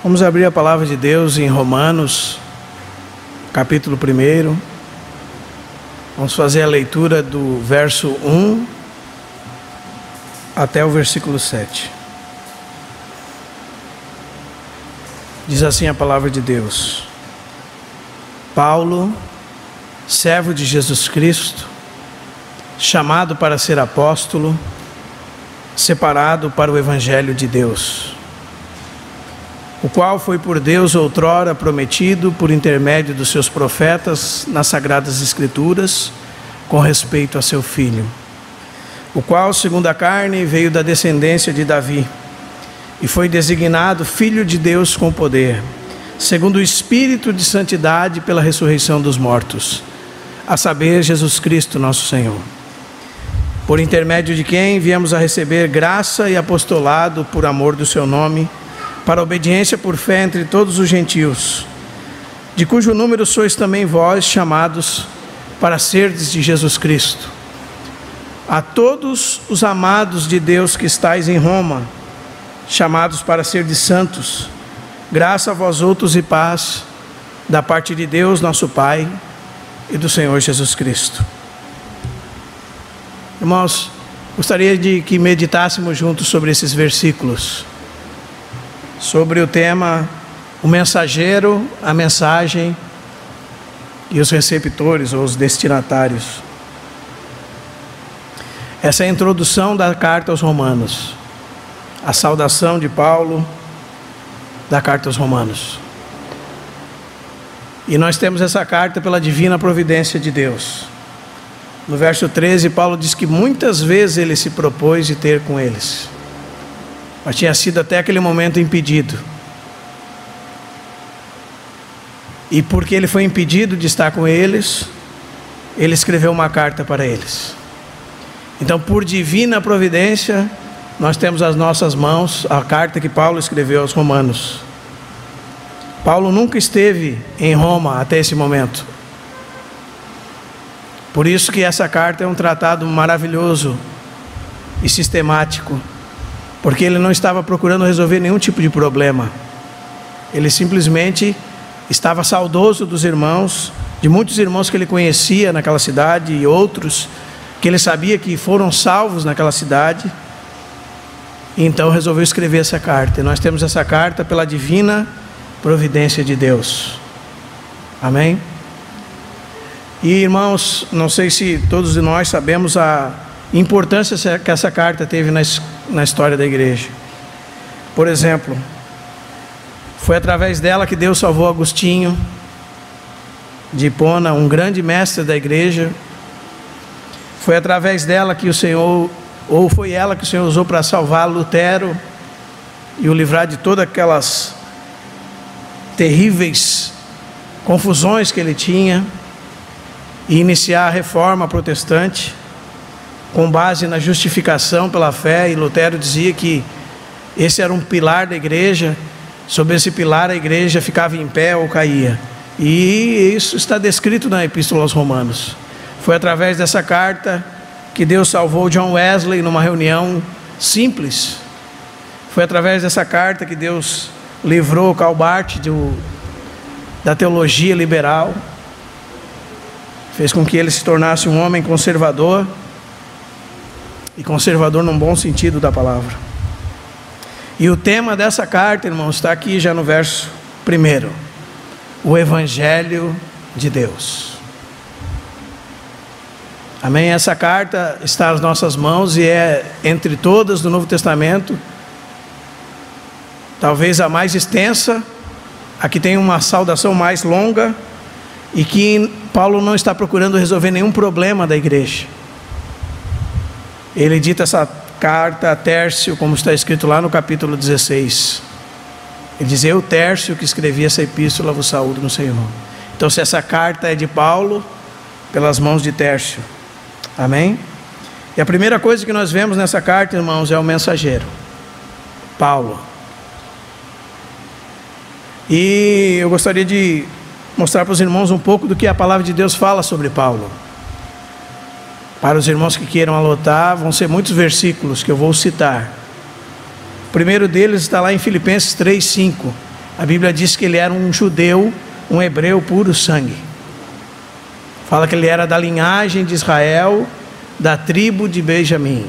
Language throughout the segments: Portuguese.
Vamos abrir a palavra de Deus em Romanos, capítulo 1. Vamos fazer a leitura do verso 1 até o versículo 7. Diz assim a palavra de Deus: Paulo, servo de Jesus Cristo, chamado para ser apóstolo, separado para o Evangelho de Deus, o qual foi por Deus outrora prometido por intermédio dos seus profetas nas Sagradas Escrituras, com respeito a seu Filho, o qual, segundo a carne, veio da descendência de Davi, e foi designado Filho de Deus com poder, segundo o Espírito de santidade pela ressurreição dos mortos, a saber, Jesus Cristo nosso Senhor, por intermédio de quem viemos a receber graça e apostolado por amor do seu nome, para a obediência por fé entre todos os gentios, de cujo número sois também vós chamados para serdes de Jesus Cristo. A todos os amados de Deus que estáis em Roma, chamados para serdes santos, graça a vós outros e paz, da parte de Deus nosso Pai e do Senhor Jesus Cristo. Irmãos, gostaria de que meditássemos juntos sobre esses versículos, sobre o tema, o mensageiro, a mensagem e os receptores ou os destinatários. Essa é a introdução da carta aos Romanos, a saudação de Paulo da carta aos Romanos. E nós temos essa carta pela divina providência de Deus. No verso 13, Paulo diz que muitas vezes ele se propôs de ter com eles, mas tinha sido até aquele momento impedido. E porque ele foi impedido de estar com eles, ele escreveu uma carta para eles. Então, por divina providência, nós temos às nossas mãos a carta que Paulo escreveu aos Romanos. Paulo nunca esteve em Roma até esse momento. Por isso que essa carta é um tratado maravilhoso e sistemático, porque ele não estava procurando resolver nenhum tipo de problema. Ele simplesmente estava saudoso dos irmãos, de muitos irmãos que ele conhecia naquela cidade e outros que ele sabia que foram salvos naquela cidade. E então resolveu escrever essa carta. E nós temos essa carta pela divina providência de Deus. Amém? E irmãos, não sei se todos de nós sabemos a importância que essa carta teve na história da igreja. Por exemplo, foi através dela que Deus salvou Agostinho de Hipona, um grande mestre da igreja. Foi através dela que o Senhor, ou foi ela que o Senhor usou para salvar Lutero e o livrar de todas aquelas terríveis confusões que ele tinha, e iniciar a reforma protestante com base na justificação pela fé. E Lutero dizia que esse era um pilar da igreja, sobre esse pilar a igreja ficava em pé ou caía, e isso está descrito na Epístola aos Romanos. Foi através dessa carta que Deus salvou John Wesley numa reunião simples. Foi através dessa carta que Deus livrou Karl Barth da teologia liberal, fez com que ele se tornasse um homem conservador, e conservador num bom sentido da palavra. E o tema dessa carta, irmãos, está aqui já no verso 1, o Evangelho de Deus. Amém? Essa carta está às nossas mãos e é, entre todas do Novo Testamento, talvez a mais extensa, a que tem uma saudação mais longa, e que Paulo não está procurando resolver nenhum problema da igreja. Ele dita essa carta a Tércio, como está escrito lá no capítulo 16. Ele diz: eu, Tércio, que escrevi essa epístola, vos saúdo no Senhor. Então, se essa carta é de Paulo, pelas mãos de Tércio. Amém? E a primeira coisa que nós vemos nessa carta, irmãos, é o mensageiro, Paulo. E eu gostaria de mostrar para os irmãos um pouco do que a palavra de Deus fala sobre Paulo. Para os irmãos que queiram anotar, vão ser muitos versículos que eu vou citar. O primeiro deles está lá em Filipenses 3:5. A Bíblia diz que ele era um judeu, um hebreu puro sangue. Fala que ele era da linhagem de Israel, da tribo de Benjamim.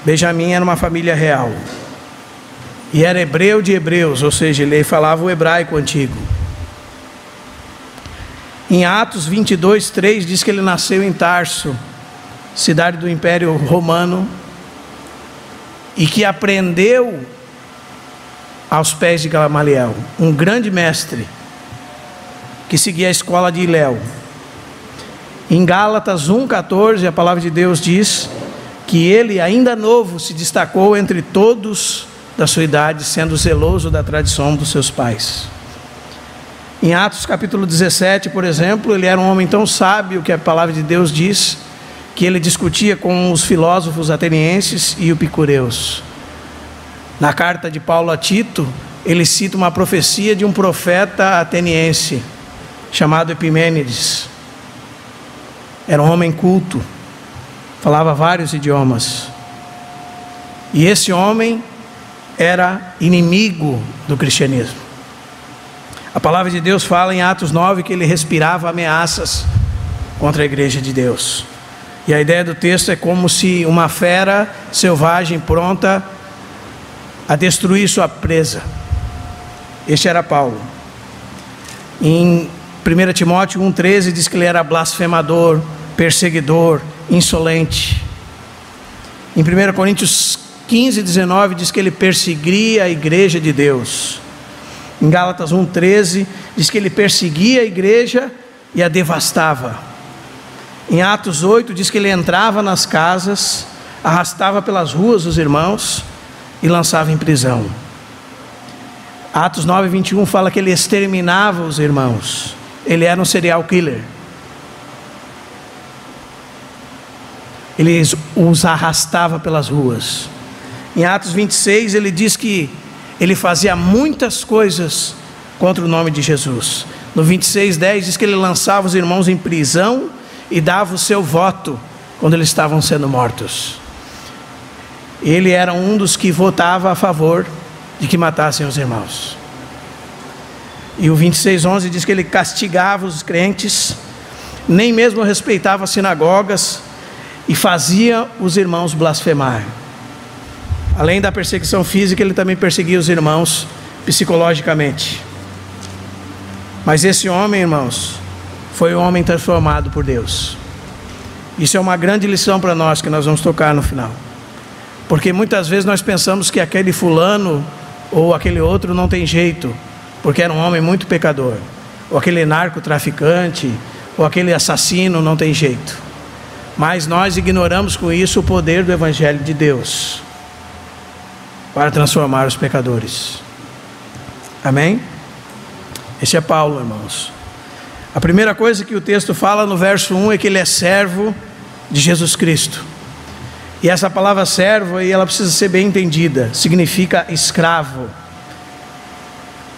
Benjamim era uma família real. E era hebreu de hebreus, ou seja, ele falava o hebraico antigo. Em Atos 22, 3 diz que ele nasceu em Tarso, cidade do Império Romano, e que aprendeu aos pés de Gamaliel, um grande mestre, que seguia a escola de Hilel. Em Gálatas 1,14, a palavra de Deus diz que ele, ainda novo, se destacou entre todos da sua idade, sendo zeloso da tradição dos seus pais. Em Atos capítulo 17, por exemplo, ele era um homem tão sábio que a palavra de Deus diz que ele discutia com os filósofos atenienses e epicureus. Na carta de Paulo a Tito, ele cita uma profecia de um profeta ateniense, chamado Epimênides. Era um homem culto, falava vários idiomas. E esse homem era inimigo do cristianismo. A palavra de Deus fala em Atos 9 que ele respirava ameaças contra a igreja de Deus. E a ideia do texto é como se uma fera selvagem pronta a destruir sua presa. Este era Paulo. Em 1 Timóteo 1,13 diz que ele era blasfemador, perseguidor, insolente. Em 1 Coríntios 15:19 diz que ele perseguia a igreja de Deus. Em Gálatas 1,13 diz que ele perseguia a igreja e a devastava. Em Atos 8 diz que ele entrava nas casas, arrastava pelas ruas os irmãos e lançava em prisão. Atos 9:21 fala que ele exterminava os irmãos. Ele era um serial killer. Ele os arrastava pelas ruas. Em Atos 26 ele diz que ele fazia muitas coisas contra o nome de Jesus. No 26:10 diz que ele lançava os irmãos em prisão e dava o seu voto quando eles estavam sendo mortos. Ele era um dos que votava a favor de que matassem os irmãos. E o 26:11 diz que ele castigava os crentes, nem mesmo respeitava as sinagogas e fazia os irmãos blasfemar. Além da perseguição física, ele também perseguia os irmãos psicologicamente. Mas esse homem, irmãos, foi um homem transformado por Deus. Isso é uma grande lição para nós, que nós vamos tocar no final. Porque muitas vezes nós pensamos que aquele fulano ou aquele outro não tem jeito, porque era um homem muito pecador. Ou aquele narcotraficante, ou aquele assassino não tem jeito. Mas nós ignoramos com isso o poder do Evangelho de Deus para transformar os pecadores. Amém? Esse é Paulo, irmãos. A primeira coisa que o texto fala no verso 1 é que ele é servo de Jesus Cristo. E essa palavra servo aí, ela precisa ser bem entendida. Significa escravo.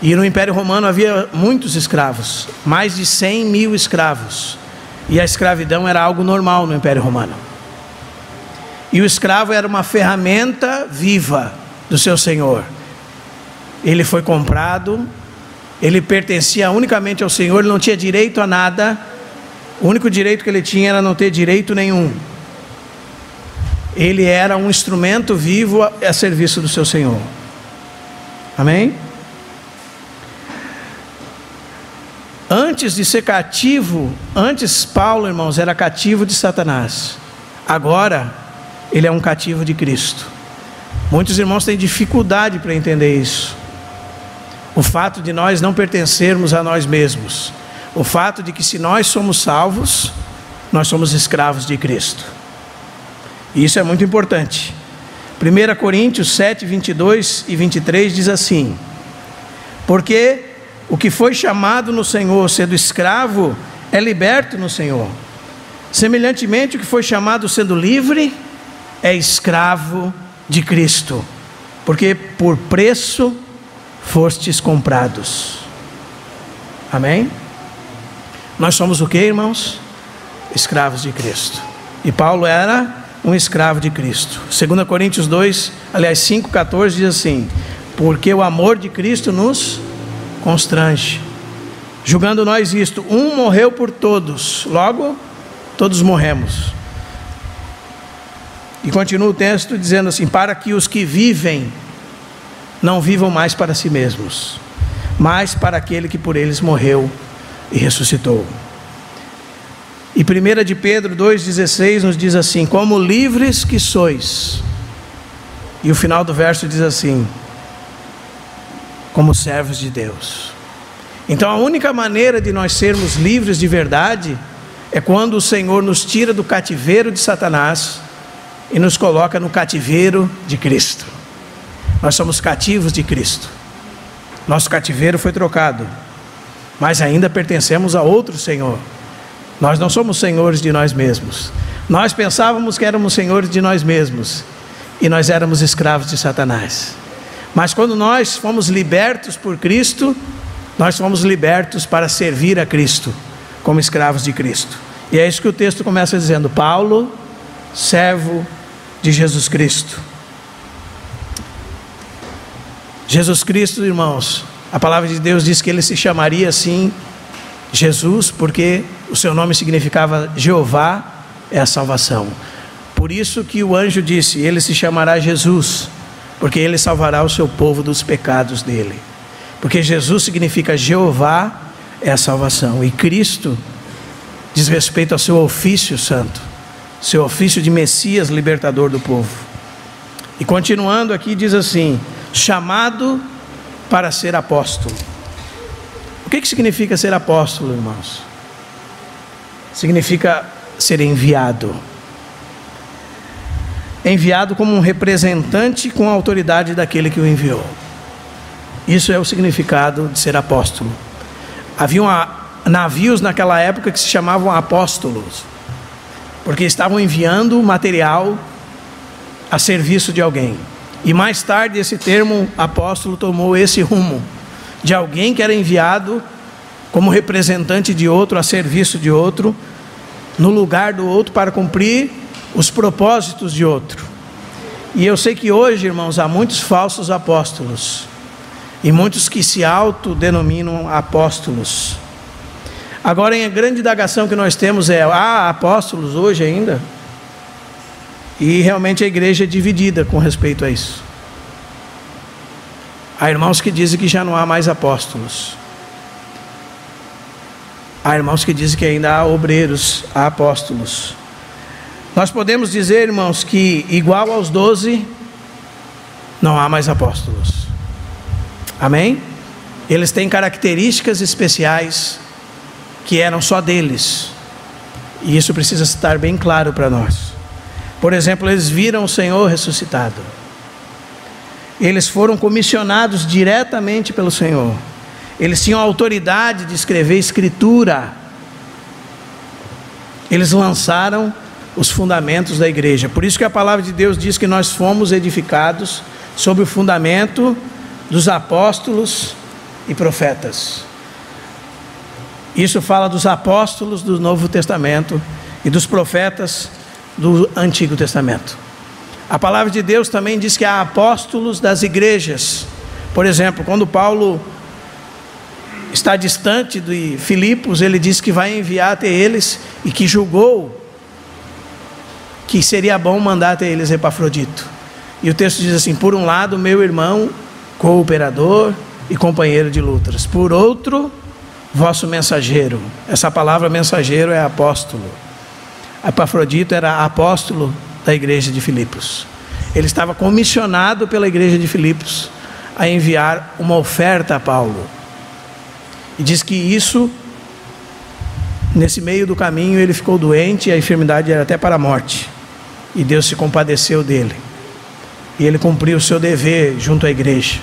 E no Império Romano havia muitos escravos, mais de 100 mil escravos. E a escravidão era algo normal no Império Romano. E o escravo era uma ferramenta viva do seu senhor. Ele foi comprado, ele pertencia unicamente ao Senhor, ele não tinha direito a nada. O único direito que ele tinha era não ter direito nenhum. Ele era um instrumento vivo a serviço do seu Senhor. Amém? Antes de ser cativo, antes Paulo, irmãos, era cativo de Satanás. Agora, ele é um cativo de Cristo. Muitos irmãos têm dificuldade para entender isso. O fato de nós não pertencermos a nós mesmos. O fato de que se nós somos salvos, nós somos escravos de Cristo. E isso é muito importante. 1 Coríntios 7, 22 e 23 diz assim: porque o que foi chamado no Senhor sendo escravo, é liberto no Senhor. Semelhantemente, o que foi chamado sendo livre, é escravo de Cristo. Porque por preço fostes comprados. Amém? Nós somos o que, irmãos? Escravos de Cristo. E Paulo era um escravo de Cristo. 2 Coríntios 5,14 diz assim: porque o amor de Cristo nos constrange. Julgando nós isto, um morreu por todos, logo todos morremos. E continua o texto dizendo assim: para que os que vivem não vivam mais para si mesmos, mas para aquele que por eles morreu e ressuscitou. E 1 de Pedro 2,16 nos diz assim: como livres que sois. E o final do verso diz assim: como servos de Deus. Então a única maneira de nós sermos livres de verdade é quando o Senhor nos tira do cativeiro de Satanás e nos coloca no cativeiro de Cristo. Nós somos cativos de Cristo. Nosso cativeiro foi trocado, mas ainda pertencemos a outro Senhor. Nós não somos senhores de nós mesmos. Nós pensávamos que éramos senhores de nós mesmos e nós éramos escravos de Satanás. Mas quando nós fomos libertos por Cristo, nós fomos libertos para servir a Cristo, como escravos de Cristo. E é isso que o texto começa dizendo: Paulo, servo de Jesus Cristo. Jesus Cristo, irmãos, a palavra de Deus diz que ele se chamaria assim Jesus, porque o seu nome significava Jeová é a salvação. Por isso que o anjo disse: ele se chamará Jesus, porque ele salvará o seu povo dos pecados dele. Porque Jesus significa Jeová é a salvação, e Cristo diz respeito ao seu ofício santo, seu ofício de Messias libertador do povo. E continuando aqui diz assim: chamado para ser apóstolo. O que significa ser apóstolo, irmãos? Significa ser enviado. Enviado como um representante com a autoridade daquele que o enviou. Isso é o significado de ser apóstolo. Haviam navios naquela época que se chamavam apóstolos, porque estavam enviando material a serviço de alguém. E mais tarde esse termo apóstolo tomou esse rumo, de alguém que era enviado como representante de outro, a serviço de outro, no lugar do outro, para cumprir os propósitos de outro. E eu sei que hoje, irmãos, há muitos falsos apóstolos, e muitos que se autodenominam apóstolos. Agora, a grande indagação que nós temos é: há apóstolos hoje ainda? E realmente a igreja é dividida com respeito a isso. Há irmãos que dizem que já não há mais apóstolos. Há irmãos que dizem que ainda há obreiros, há apóstolos. Nós podemos dizer, irmãos, que igual aos 12, não há mais apóstolos. Amém? Eles têm características especiais que eram só deles. E isso precisa estar bem claro para nós. Por exemplo, eles viram o Senhor ressuscitado. Eles foram comissionados diretamente pelo Senhor. Eles tinham a autoridade de escrever escritura. Eles lançaram os fundamentos da igreja. Por isso que a palavra de Deus diz que nós fomos edificados sobre o fundamento dos apóstolos e profetas. Isso fala dos apóstolos do Novo Testamento e dos profetas do Antigo Testamento. A palavra de Deus também diz que há apóstolos das igrejas. Por exemplo, quando Paulo está distante de Filipos, ele diz que vai enviar até eles, e que julgou que seria bom mandar até eles Epafrodito. E o texto diz assim: por um lado, meu irmão, cooperador e companheiro de lutas; por outro, vosso mensageiro. Essa palavra mensageiro é apóstolo. Epafrodito era apóstolo da igreja de Filipos. Ele estava comissionado pela igreja de Filipos a enviar uma oferta a Paulo. E diz que isso, nesse meio do caminho, ele ficou doente, e a enfermidade era até para a morte. E Deus se compadeceu dele. E ele cumpriu o seu dever junto à igreja.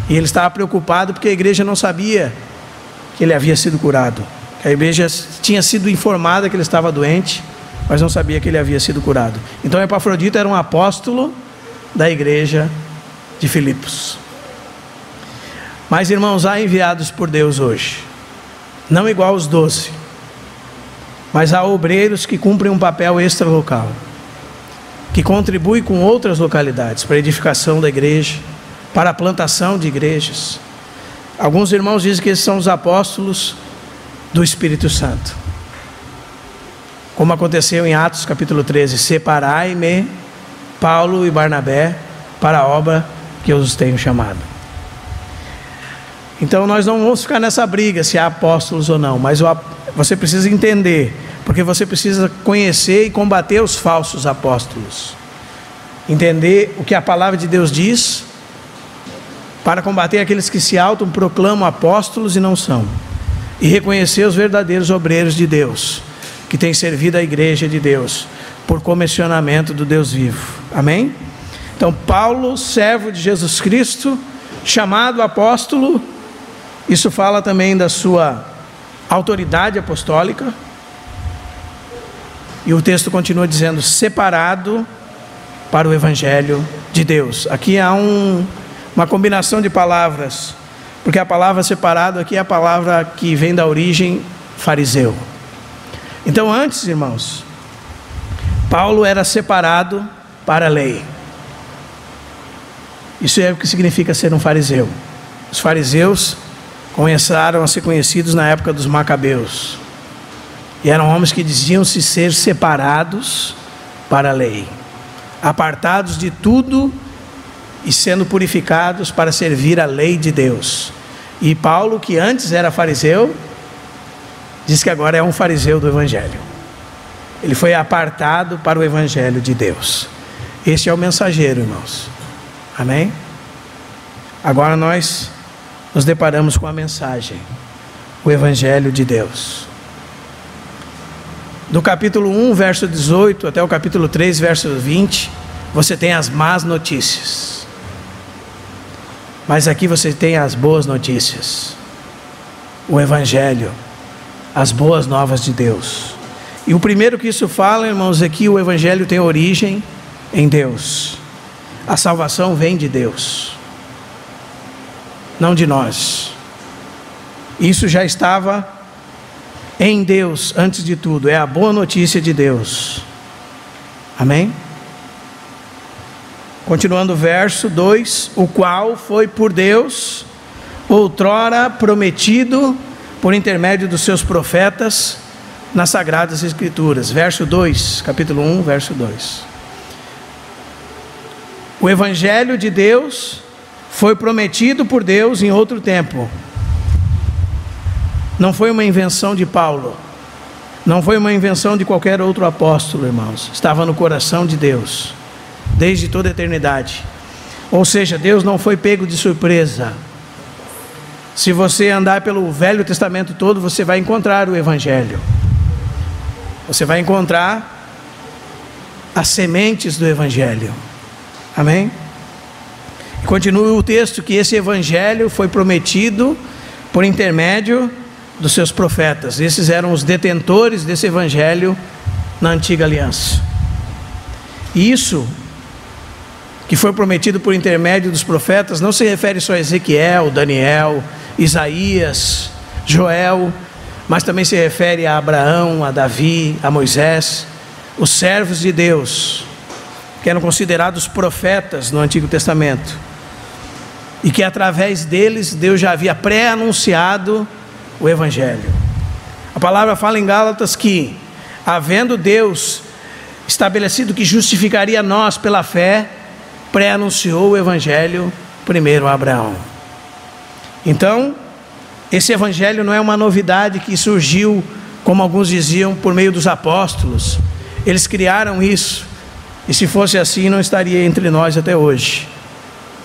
E ele estava preocupado porque a igreja não sabia que ele havia sido curado. A igreja tinha sido informada que ele estava doente, mas não sabia que ele havia sido curado. Então Epafrodito era um apóstolo da igreja de Filipos. Mas, irmãos, há enviados por Deus hoje, não igual aos 12, mas há obreiros que cumprem um papel extralocal, que contribuem com outras localidades para a edificação da igreja, para a plantação de igrejas. Alguns irmãos dizem que esses são os apóstolos do Espírito Santo, como aconteceu em Atos capítulo 13: separai-me, Paulo e Barnabé, para a obra que eu os tenho chamado. Então nós não vamos ficar nessa briga se há apóstolos ou não, mas você precisa entender, porque você precisa conhecer e combater os falsos apóstolos, entender o que a palavra de Deus diz, para combater aqueles que se autoproclamam apóstolos e não são, e reconhecer os verdadeiros obreiros de Deus, que têm servido a igreja de Deus, por comissionamento do Deus vivo. Amém? Então Paulo, servo de Jesus Cristo, chamado apóstolo, isso fala também da sua autoridade apostólica, e o texto continua dizendo: separado para o Evangelho de Deus. Aqui há uma combinação de palavras, porque a palavra separado aqui é a palavra que vem da origem fariseu. Então antes, irmãos, Paulo era separado para a lei. Isso é o que significa ser um fariseu. Os fariseus começaram a ser conhecidos na época dos Macabeus, e eram homens que diziam-se ser separados para a lei, apartados de tudo e sendo purificados para servir a lei de Deus. E Paulo, que antes era fariseu, diz que agora é um fariseu do Evangelho. Ele foi apartado para o Evangelho de Deus. Este é o mensageiro, irmãos. Amém? Agora nós nos deparamos com a mensagem, o Evangelho de Deus. Do capítulo 1, verso 18, até o capítulo 3, verso 20, você tem as más notícias. Mas aqui você tem as boas notícias. O Evangelho, as boas novas de Deus. E o primeiro que isso fala, irmãos, é que o Evangelho tem origem em Deus. A salvação vem de Deus, não de nós. Isso já estava em Deus antes de tudo. É a boa notícia de Deus. Amém? Continuando o verso 2: o qual foi por Deus outrora prometido por intermédio dos seus profetas nas Sagradas Escrituras. Verso 2, capítulo 1, verso 2. O Evangelho de Deus foi prometido por Deus em outro tempo. Não foi uma invenção de Paulo, não foi uma invenção de qualquer outro apóstolo, irmãos. Estava no coração de Deus, desde toda a eternidade. Ou seja, Deus não foi pego de surpresa. Se você andar pelo Velho Testamento todo, você vai encontrar o Evangelho. Você vai encontrar as sementes do Evangelho. Amém? E continua o texto que esse Evangelho foi prometido por intermédio dos seus profetas. Esses eram os detentores desse Evangelho na antiga aliança. E isso que foi prometido por intermédio dos profetas não se refere só a Ezequiel, Daniel, Isaías, Joel, mas também se refere a Abraão, a Davi, a Moisés, os servos de Deus, que eram considerados profetas no Antigo Testamento, e que através deles Deus já havia pré-anunciado o Evangelho. A palavra fala em Gálatas que, havendo Deus estabelecido que justificaria nós pela fé, pré-anunciou o Evangelho primeiro a Abraão. Então, esse Evangelho não é uma novidade que surgiu, como alguns diziam, por meio dos apóstolos. Eles criaram isso, e se fosse assim, não estaria entre nós até hoje.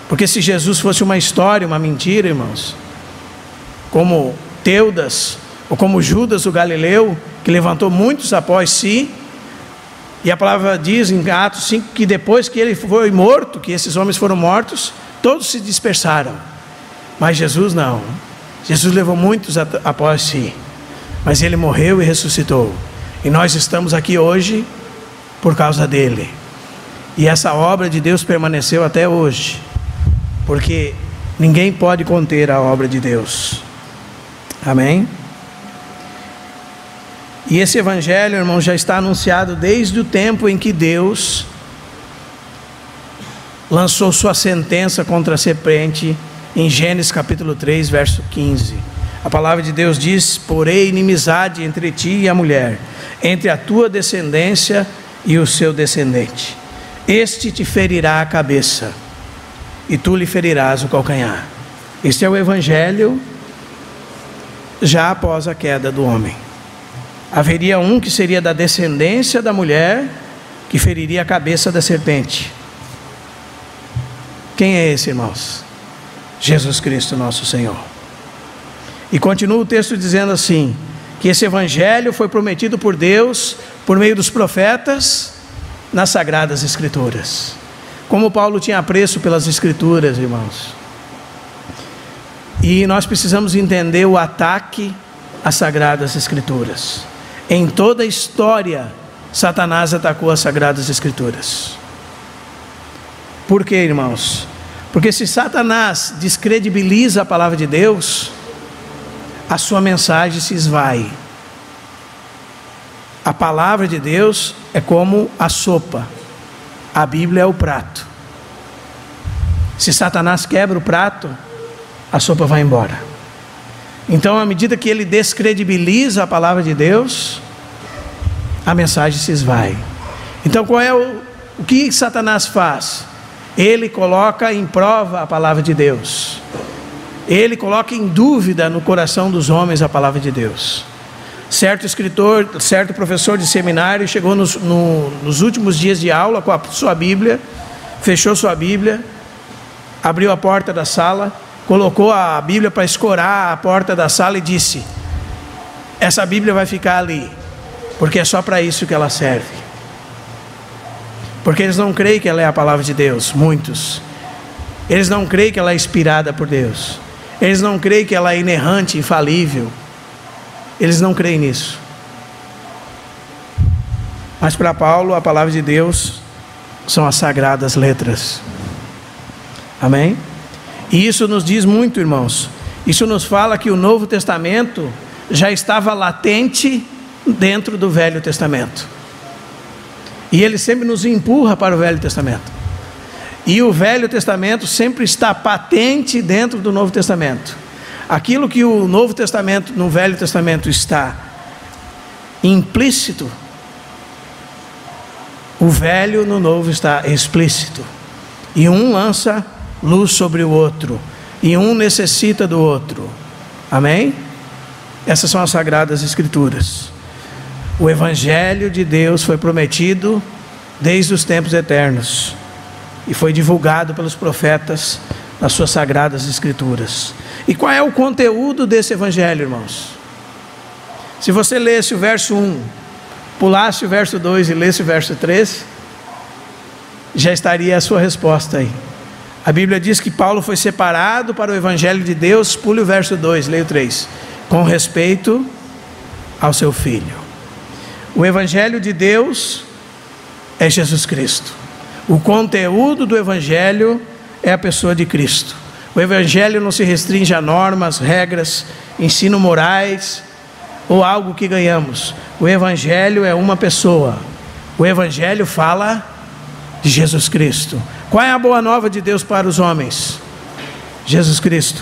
Porque se Jesus fosse uma história, uma mentira, irmãos, como Teudas, ou como Judas o Galileu, que levantou muitos após si, e a palavra diz em Atos 5 que depois que ele foi morto, que esses homens foram mortos, todos se dispersaram. Mas Jesus não. Jesus levou muitos após si, mas ele morreu e ressuscitou. E nós estamos aqui hoje por causa dele. E essa obra de Deus permaneceu até hoje, porque ninguém pode conter a obra de Deus. Amém? E esse Evangelho, irmão, já está anunciado desde o tempo em que Deus lançou sua sentença contra a serpente em Gênesis capítulo 3, verso 15. A palavra de Deus diz: porém inimizade entre ti e a mulher, entre a tua descendência e o seu descendente. Este te ferirá a cabeça, e tu lhe ferirás o calcanhar. Este é o evangelho já após a queda do homem. Haveria um que seria da descendência da mulher, que feriria a cabeça da serpente. Quem é esse, irmãos? Jesus Cristo, nosso Senhor. E continua o texto dizendo assim, que esse evangelho foi prometido por Deus, por meio dos profetas, nas Sagradas Escrituras. Como Paulo tinha apreço pelas Escrituras, irmãos. E nós precisamos entender o ataque às Sagradas Escrituras. Em toda a história, Satanás atacou as Sagradas Escrituras. Por quê, irmãos? Porque se Satanás descredibiliza a palavra de Deus, a sua mensagem se esvai. A palavra de Deus é como a sopa, a Bíblia é o prato. Se Satanás quebra o prato, a sopa vai embora. Então, à medida que ele descredibiliza a palavra de Deus, a mensagem se esvai. Então, qual é o que Satanás faz? Ele coloca em prova a palavra de Deus. Ele coloca em dúvida no coração dos homens a palavra de Deus. Certo escritor, certo professor de seminário chegou nos últimos dias de aula com a sua Bíblia, fechou sua Bíblia, abriu a porta da sala, colocou a Bíblia para escorar a porta da sala e disse: essa Bíblia vai ficar ali, porque é só para isso que ela serve. Porque eles não creem que ela é a palavra de Deus, muitos. Eles não creem que ela é inspirada por Deus. Eles não creem que ela é inerrante, infalível. Eles não creem nisso. Mas para Paulo, a palavra de Deus são as sagradas letras. Amém? E isso nos diz muito, irmãos. Isso nos fala que o Novo Testamento já estava latente dentro do Velho Testamento. E ele sempre nos empurra para o Velho Testamento. E o Velho Testamento sempre está patente dentro do Novo Testamento. Aquilo que o Novo Testamento, no Velho Testamento está implícito, o Velho no Novo está explícito. E um lança luz sobre o outro, e um necessita do outro. Amém? Essas são as Sagradas Escrituras. O Evangelho de Deus foi prometido desde os tempos eternos e foi divulgado pelos profetas nas suas Sagradas Escrituras. E qual é o conteúdo desse Evangelho, irmãos? Se você lesse o verso 1, pulasse o verso 2 e lesse o verso 3, já estaria a sua resposta aí. A Bíblia diz que Paulo foi separado para o Evangelho de Deus. Pule o verso 2, leia o 3. Com respeito ao seu Filho. O Evangelho de Deus é Jesus Cristo. O conteúdo do Evangelho é a pessoa de Cristo. O Evangelho não se restringe a normas, regras, ensino morais ou algo que ganhamos. O Evangelho é uma pessoa. O Evangelho fala de Jesus Cristo. Qual é a boa nova de Deus para os homens? Jesus Cristo.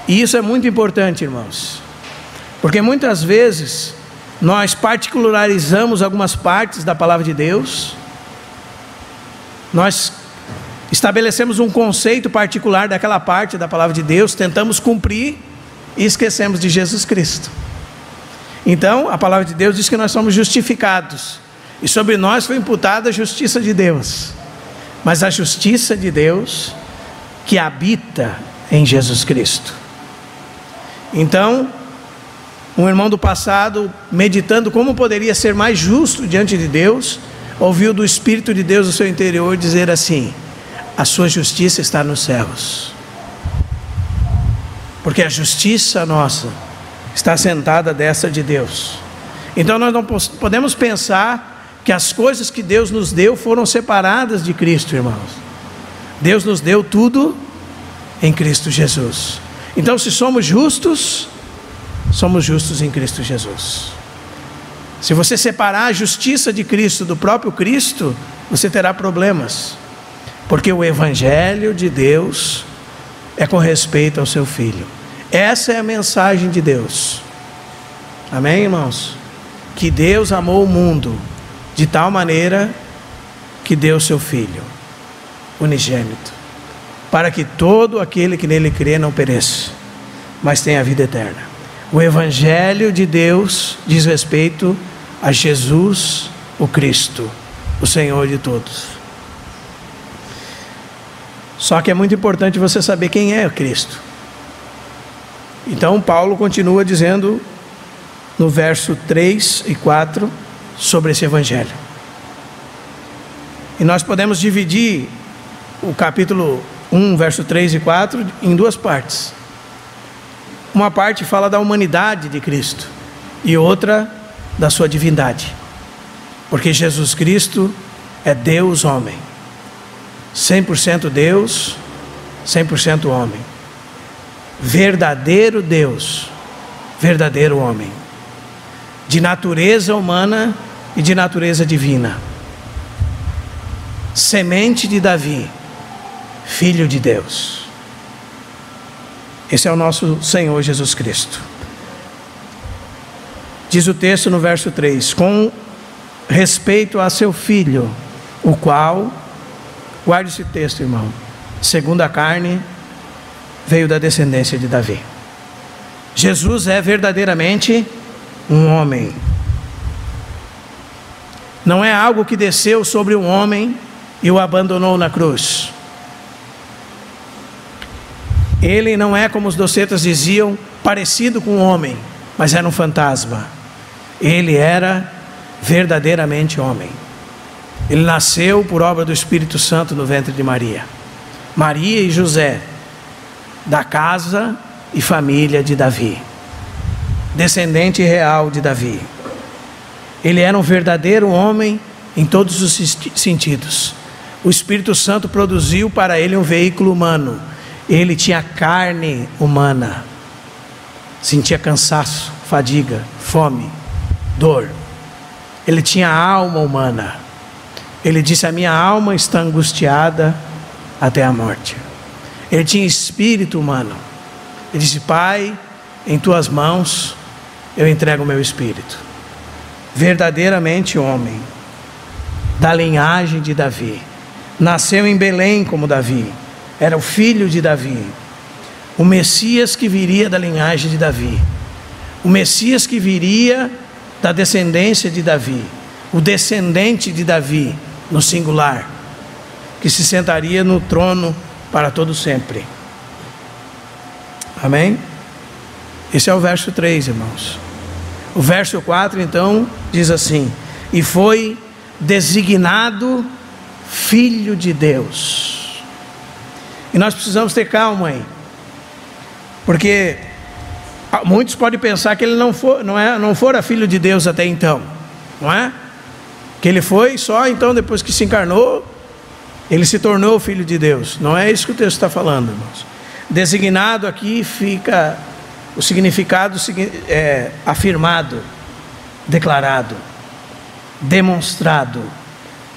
E isso é muito importante, irmãos, porque muitas vezes nós particularizamos algumas partes da palavra de Deus, nós estabelecemos um conceito particular daquela parte da palavra de Deus, tentamos cumprir e esquecemos de Jesus Cristo. Então a palavra de Deus diz que nós somos justificados, e sobre nós foi imputada a justiça de Deus, mas a justiça de Deus que habita em Jesus Cristo. Então, um irmão do passado, meditando como poderia ser mais justo diante de Deus, ouviu do Espírito de Deus no seu interior dizer assim: a sua justiça está nos céus. Porque a justiça nossa está sentada à destra de Deus. Então nós não podemos pensar que as coisas que Deus nos deu foram separadas de Cristo, irmãos. Deus nos deu tudo em Cristo Jesus. Então, se somos justos em Cristo Jesus. Se você separar a justiça de Cristo do próprio Cristo, você terá problemas. porque o Evangelho de Deus é com respeito ao seu Filho. Essa é a mensagem de Deus. Amém, irmãos? Que Deus amou o mundo de tal maneira que deu seu Filho unigênito, para que todo aquele que nele crê não pereça, mas tenha a vida eterna. O Evangelho de Deus diz respeito a Jesus, o Cristo, o Senhor de todos. Só que é muito importante você saber quem é o Cristo. Então Paulo continua dizendo no verso 3 e 4 sobre esse Evangelho. E nós podemos dividir o capítulo 1, verso 3 e 4 em duas partes. Uma parte fala da humanidade de Cristo e outra da sua divindade, porque Jesus Cristo é Deus homem, 100% Deus, 100% homem, verdadeiro Deus, verdadeiro homem, de natureza humana e de natureza divina, semente de Davi, filho de Deus. Esse é o nosso Senhor Jesus Cristo. Diz o texto no verso 3: com respeito a seu Filho, o qual, guarde esse texto, irmão, segundo a carne, veio da descendência de Davi. Jesus é verdadeiramente um homem. Não é algo que desceu sobre um homem e o abandonou na cruz. Ele não é, como os docetas diziam, parecido com um homem, mas era um fantasma. Ele era verdadeiramente homem. Ele nasceu por obra do Espírito Santo no ventre de Maria. Maria e José, da casa e família de Davi, descendente real de Davi. Ele era um verdadeiro homem em todos os sentidos. O Espírito Santo produziu para ele um veículo humano. Ele tinha carne humana, sentia cansaço, fadiga, fome, dor. Ele tinha alma humana. Ele disse: a minha alma está angustiada até a morte. Ele tinha espírito humano. Ele disse: Pai, em tuas mãos eu entrego o meu espírito. Verdadeiramente homem, da linhagem de Davi, nasceu em Belém como Davi, era o filho de Davi, o Messias que viria da linhagem de Davi, o Messias que viria da descendência de Davi, o descendente de Davi no singular, que se sentaria no trono para todo sempre. Amém? Esse é o verso 3, irmãos. O verso 4 então diz assim: e foi designado Filho de Deus. E nós precisamos ter calma aí, porque muitos podem pensar que ele não fora filho de Deus até então, não é? Que ele foi só então depois que se encarnou, ele se tornou filho de Deus. Não é isso que o texto está falando, irmãos. Designado aqui fica o significado afirmado, declarado, demonstrado,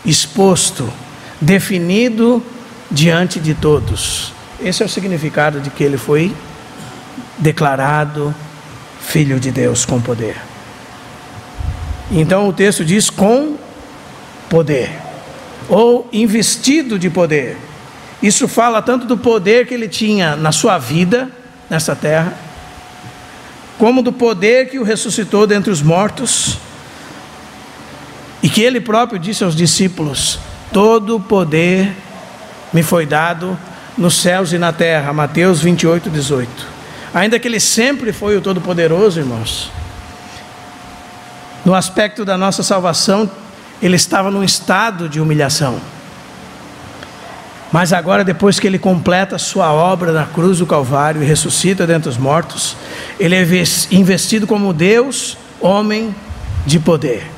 exposto, definido diante de todos. Esse é o significado de que ele foi declarado Filho de Deus com poder. Então o texto diz com poder, ou investido de poder. Isso fala tanto do poder que ele tinha na sua vida, nessa terra, como do poder que o ressuscitou dentre os mortos, e que ele próprio disse aos discípulos: todo o poder me foi dado nos céus e na terra. Mateus 28, 18. Ainda que ele sempre foi o Todo-Poderoso, irmãos, no aspecto da nossa salvação, ele estava num estado de humilhação. Mas agora, depois que ele completa a sua obra na cruz do Calvário e ressuscita dentre os mortos, ele é investido como Deus, homem de poder.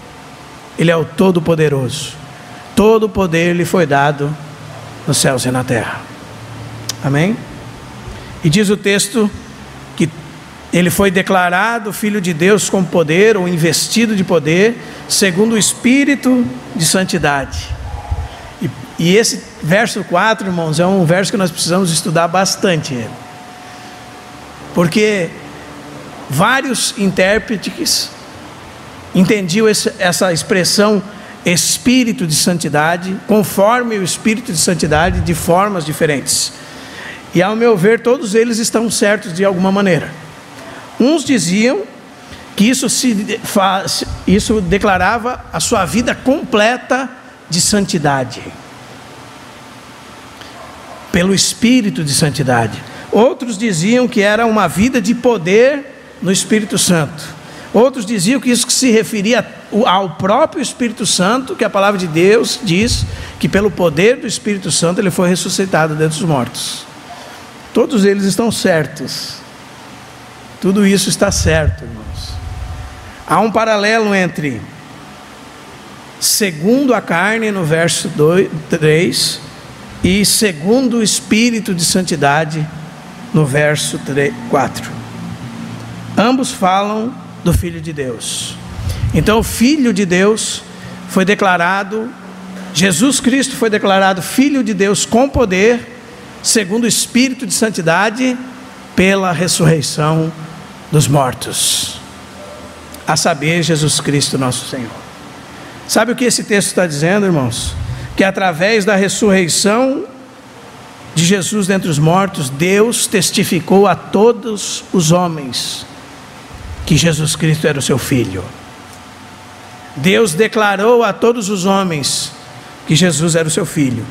Ele é o Todo-Poderoso. Todo o poder lhe foi dado nos céus e na terra. Amém? E diz o texto que ele foi declarado Filho de Deus com poder, ou investido de poder, segundo o Espírito de santidade E esse verso 4, irmãos, é um verso que nós precisamos estudar bastante, porque vários intérpretes entendiam essa expressão Espírito de Santidade, conforme o Espírito de Santidade, de formas diferentes. E ao meu ver, todos eles estão certos de alguma maneira. Uns diziam que isso declarava a sua vida completa de santidade, pelo Espírito de Santidade. Outros diziam que era uma vida de poder no Espírito Santo. Outros diziam que isso se referia ao próprio Espírito Santo, que a palavra de Deus diz que pelo poder do Espírito Santo ele foi ressuscitado dentre os mortos. Todos eles estão certos. Tudo isso está certo, irmãos. Há um paralelo entre segundo a carne, no verso 3, e segundo o Espírito de Santidade, no verso 4. Ambos falam do Filho de Deus. Então o Filho de Deus foi declarado, Jesus Cristo foi declarado Filho de Deus com poder, segundo o Espírito de Santidade, pela ressurreição dos mortos, a saber, Jesus Cristo nosso Senhor. Sabe o que esse texto está dizendo, irmãos? Que através da ressurreição de Jesus dentre os mortos, Deus testificou a todos os homens que Jesus Cristo era o seu Filho. Deus declarou a todos os homens que Jesus era o seu Filho.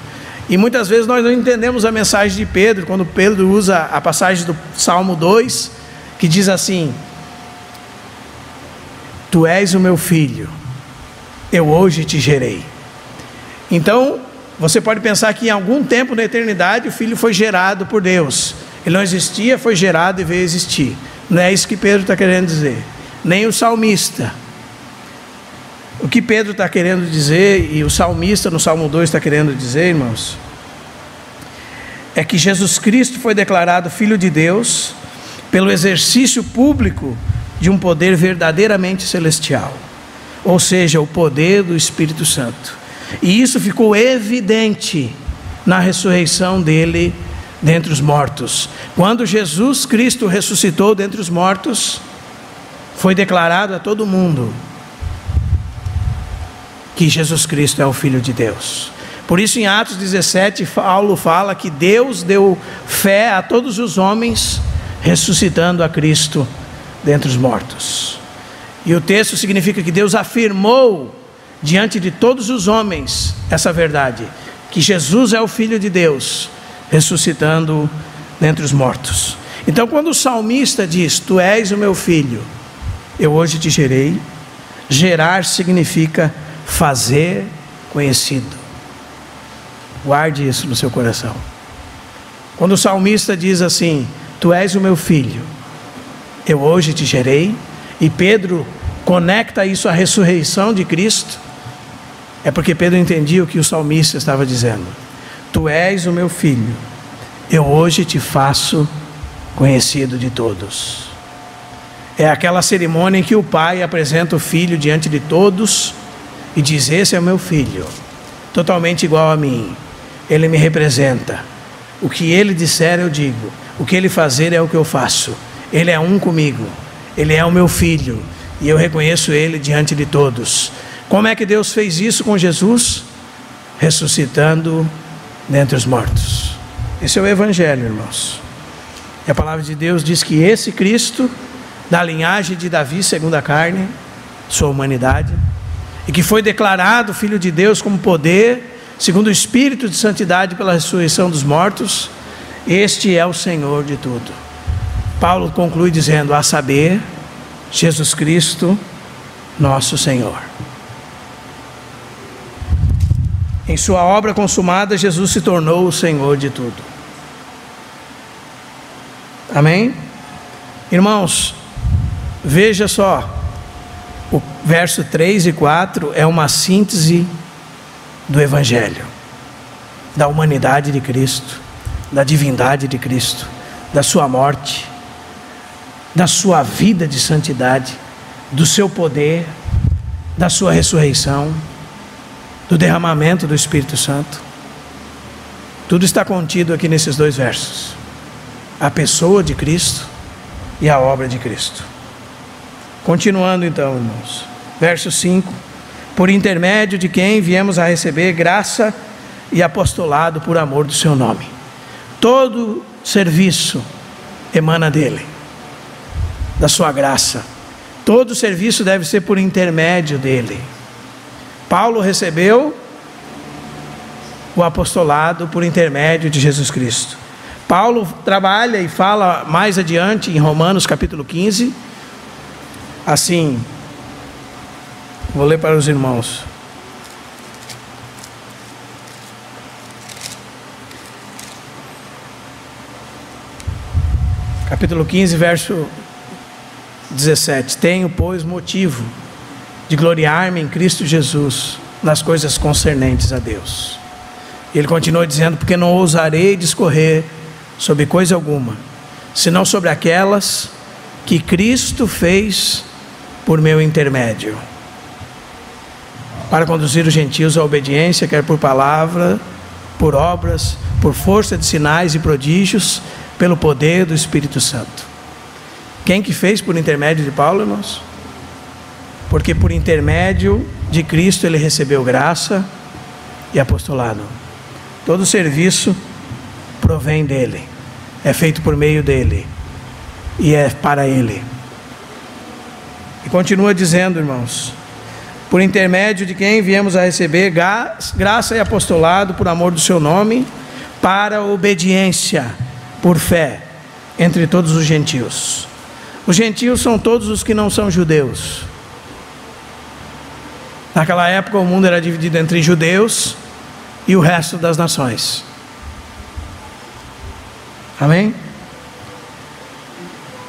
E muitas vezes nós não entendemos a mensagem de Pedro, quando Pedro usa a passagem do Salmo 2, que diz assim: Tu és o meu filho, eu hoje te gerei. Então, você pode pensar que em algum tempo na eternidade o Filho foi gerado por Deus. Ele não existia, foi gerado e veio existir. Não é isso que Pedro está querendo dizer, nem o salmista. O que Pedro está querendo dizer, e o salmista no Salmo 2 está querendo dizer, irmãos, é que Jesus Cristo foi declarado Filho de Deus pelo exercício público de um poder verdadeiramente celestial, ou seja, o poder do Espírito Santo. E isso ficou evidente na ressurreição dele dentre os mortos. Quando Jesus Cristo ressuscitou dentre os mortos, foi declarado a todo mundo que Jesus Cristo é o Filho de Deus. Por isso em Atos 17, Paulo fala que Deus deu fé a todos os homens, ressuscitando a Cristo dentre os mortos. E o texto significa que Deus afirmou diante de todos os homens essa verdade, que Jesus é o Filho de Deus, ressuscitando dentre os mortos. Então quando o salmista diz: Tu és o meu filho, eu hoje te gerei. Gerar significa fazer conhecido. Guarde isso no seu coração. Quando o salmista diz assim: Tu és o meu filho, eu hoje te gerei, e Pedro conecta isso à ressurreição de Cristo, é porque Pedro entendia o que o salmista estava dizendo: Tu és o meu filho, eu hoje te faço conhecido de todos. É aquela cerimônia em que o pai apresenta o filho diante de todos e diz: Esse é o meu filho, totalmente igual a mim, ele me representa, o que ele disser eu digo, o que ele fazer é o que eu faço, ele é um comigo, ele é o meu filho, e eu reconheço ele diante de todos. Como é que Deus fez isso com Jesus? Ressuscitando dentre os mortos. Esse é o Evangelho, irmãos. E a palavra de Deus diz que esse Cristo, da linhagem de Davi segundo a carne, sua humanidade, e que foi declarado Filho de Deus como poder, segundo o Espírito de Santidade pela ressurreição dos mortos, este é o Senhor de tudo. Paulo conclui dizendo: a saber, Jesus Cristo, nosso Senhor. Em sua obra consumada, Jesus se tornou o Senhor de tudo. Amém? Irmãos, veja só, o verso 3 e 4 é uma síntese do Evangelho, da humanidade de Cristo, da divindade de Cristo, da sua morte, da sua vida de santidade, do seu poder, da sua ressurreição, do derramamento do Espírito Santo. Tudo está contido aqui nesses 2 versos: a pessoa de Cristo e a obra de Cristo. Continuando então, irmãos, verso 5: por intermédio de quem viemos a receber graça e apostolado por amor do seu nome. Todo serviço emana dele, da sua graça. Todo serviço deve ser por intermédio dele. Paulo recebeu o apostolado por intermédio de Jesus Cristo. Paulo trabalha e fala mais adiante em Romanos capítulo 15, assim, vou ler para os irmãos. Capítulo 15, verso 17: tenho, pois, motivo de gloriar-me em Cristo Jesus nas coisas concernentes a Deus. Ele continua dizendo: porque não ousarei discorrer sobre coisa alguma, senão sobre aquelas que Cristo fez por meu intermédio, para conduzir os gentios à obediência, quer por palavra, por obras, por força de sinais e prodígios, pelo poder do Espírito Santo. Quem que fez por intermédio de Paulo, irmãos? Porque por intermédio de Cristo ele recebeu graça e apostolado. Todo serviço provém dele, é feito por meio dele e é para ele. E continua dizendo, irmãos: por intermédio de quem viemos a receber graça e apostolado por amor do seu nome, para a obediência por fé entre todos os gentios. Os gentios são todos os que não são judeus. Naquela época o mundo era dividido entre judeus e o resto das nações. Amém?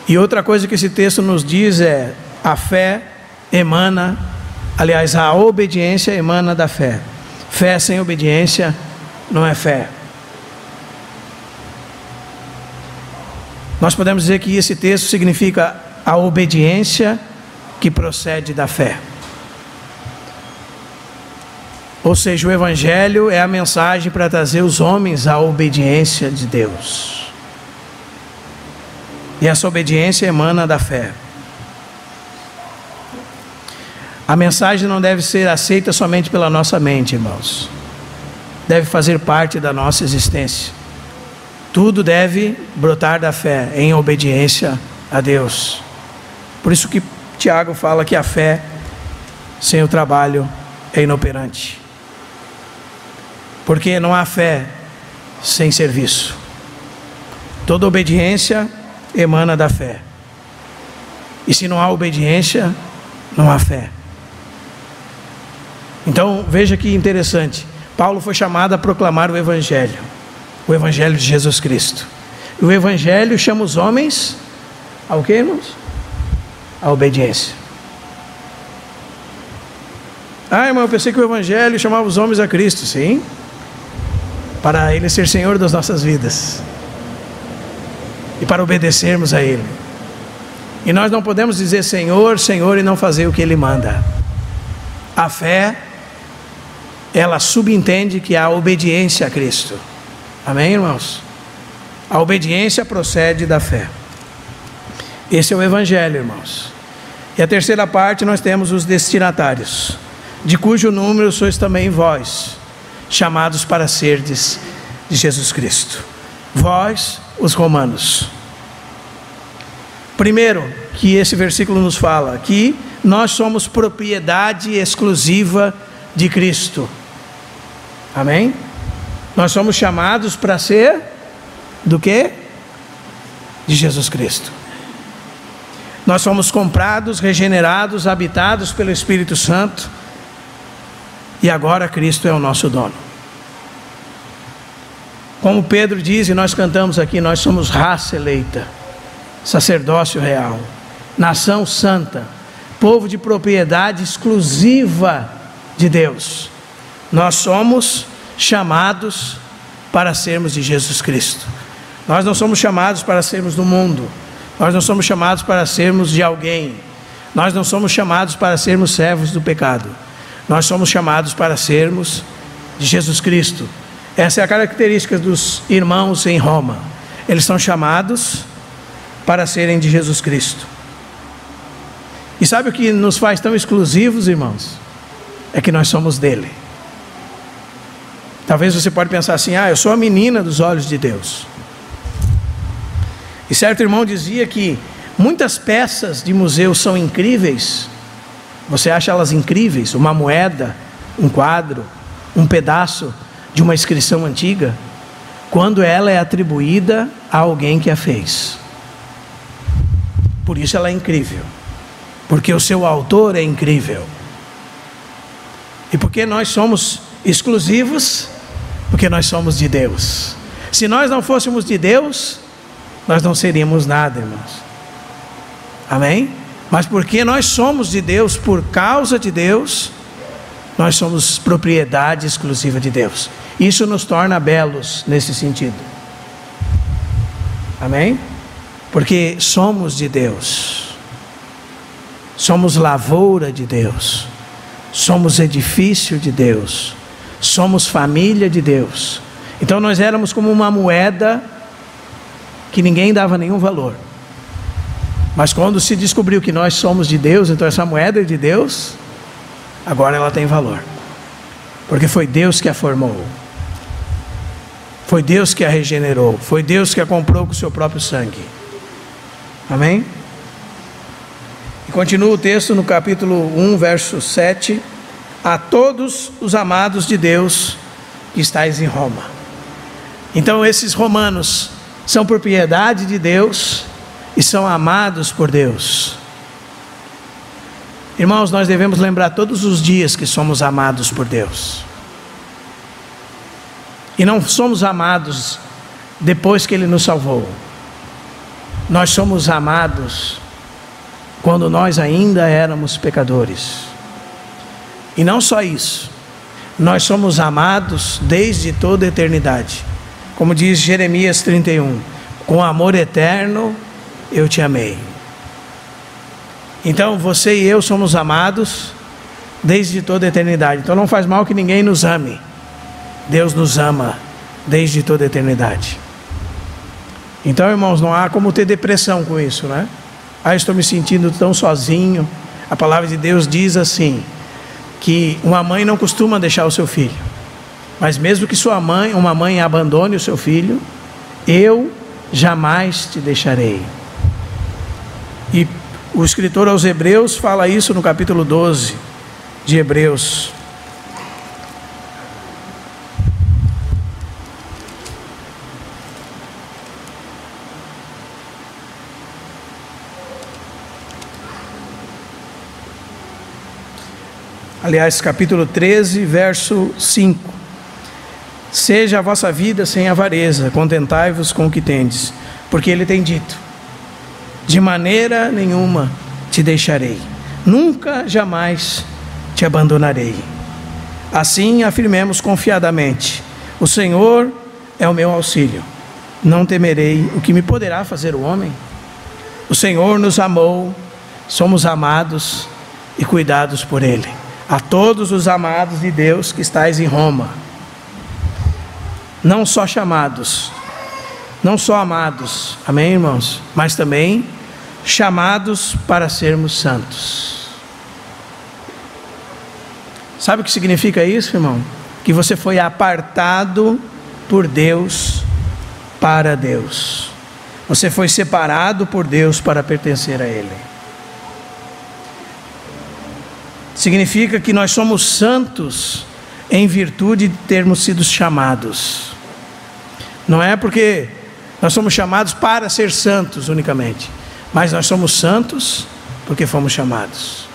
E outra coisa que esse texto nos diz é: a fé emana, aliás, a obediência emana da fé. Fé sem obediência não é fé. Nós podemos dizer que esse texto significa a obediência que procede da fé. Ou seja, o Evangelho é a mensagem para trazer os homens à obediência de Deus. E essa obediência emana da fé. A mensagem não deve ser aceita somente pela nossa mente, irmãos. Deve fazer parte da nossa existência. Tudo deve brotar da fé, em obediência a Deus. Por isso que Tiago fala que a fé sem o trabalho é inoperante. Porque não há fé sem serviço. Toda obediência emana da fé. E se não há obediência, não há fé. Então veja que interessante. Paulo foi chamado a proclamar o Evangelho de Jesus Cristo. E o Evangelho chama os homens ao que, irmãos? A obediência. Ah, irmão, eu pensei que o Evangelho chamava os homens a Cristo. Sim, para Ele ser Senhor das nossas vidas e para obedecermos a Ele. E nós não podemos dizer Senhor, Senhor e não fazer o que Ele manda. A fé, ela subentende que há obediência a Cristo. Amém, irmãos? A obediência procede da fé. Esse é o Evangelho, irmãos. E a terceira parte nós temos os destinatários, de cujo número sois também vós, chamados para serdes de Jesus Cristo. Vós, os romanos. Primeiro, que esse versículo nos fala que nós somos propriedade exclusiva de Cristo. Amém? Nós somos chamados para ser do quê? De Jesus Cristo. Nós fomos comprados, regenerados, habitados pelo Espírito Santo. E agora Cristo é o nosso dono. Como Pedro diz e nós cantamos aqui, nós somos raça eleita, sacerdócio real, nação santa, povo de propriedade exclusiva de Deus. Nós somos chamados para sermos de Jesus Cristo. Nós não somos chamados para sermos do mundo. Nós não somos chamados para sermos de alguém. Nós não somos chamados para sermos servos do pecado. Nós somos chamados para sermos de Jesus Cristo. Essa é a característica dos irmãos em Roma. Eles são chamados para serem de Jesus Cristo. E sabe o que nos faz tão exclusivos, irmãos? É que nós somos dele. Talvez você pode pensar assim: eu sou a menina dos olhos de Deus. E certo irmão dizia que muitas peças de museu são incríveis. Você acha elas incríveis? Uma moeda, um quadro, um pedaço de uma inscrição antiga, quando ela é atribuída a alguém que a fez. Por isso ela é incrível, porque o seu autor é incrível. E porque nós somos exclusivos? Porque nós somos de Deus. Se nós não fôssemos de Deus, nós não seríamos nada, irmãos. Amém? Mas porque nós somos de Deus, por causa de Deus, nós somos propriedade exclusiva de Deus. Isso nos torna belos nesse sentido. Amém? Porque somos de Deus. Somos lavoura de Deus. Somos edifício de Deus. Somos família de Deus. Então nós éramos como uma moeda que ninguém dava nenhum valor. Mas quando se descobriu que nós somos de Deus, então essa moeda é de Deus, agora ela tem valor. Porque foi Deus que a formou. Foi Deus que a regenerou. Foi Deus que a comprou com o seu próprio sangue. Amém? E continua o texto no capítulo 1, verso 7. A todos os amados de Deus que estáis em Roma. Então esses romanos são propriedade de Deus e são amados por Deus. Irmãos, nós devemos lembrar todos os dias que somos amados por Deus. E não somos amados depois que Ele nos salvou. Nós somos amados quando nós ainda éramos pecadores. E não só isso, nós somos amados desde toda a eternidade. Como diz Jeremias 31, com amor eterno eu te amei. Então você e eu somos amados desde toda a eternidade. Então não faz mal que ninguém nos ame. Deus nos ama desde toda a eternidade. Então, irmãos, não há como ter depressão com isso, né? Estou me sentindo tão sozinho. A palavra de Deus diz assim, que uma mãe não costuma deixar o seu filho, mas mesmo que uma mãe abandone o seu filho, eu jamais te deixarei. E o escritor aos Hebreus fala isso no capítulo 12 de Hebreus. Aliás, capítulo 13, verso 5. Seja a vossa vida sem avareza, contentai-vos com o que tendes, porque Ele tem dito, de maneira nenhuma te deixarei, nunca jamais te abandonarei. Assim afirmemos confiadamente, o Senhor é o meu auxílio, não temerei o que me poderá fazer o homem. O Senhor nos amou, somos amados e cuidados por Ele. A todos os amados de Deus que estáis em Roma, não só chamados, não só amados, amém, irmãos? Mas também chamados para sermos santos. Sabe o que significa isso, irmão? Que você foi apartado por Deus para Deus. Você foi separado por Deus para pertencer a Ele. Significa que nós somos santos em virtude de termos sido chamados. Não é porque nós somos chamados para ser santos unicamente, mas nós somos santos porque fomos chamados.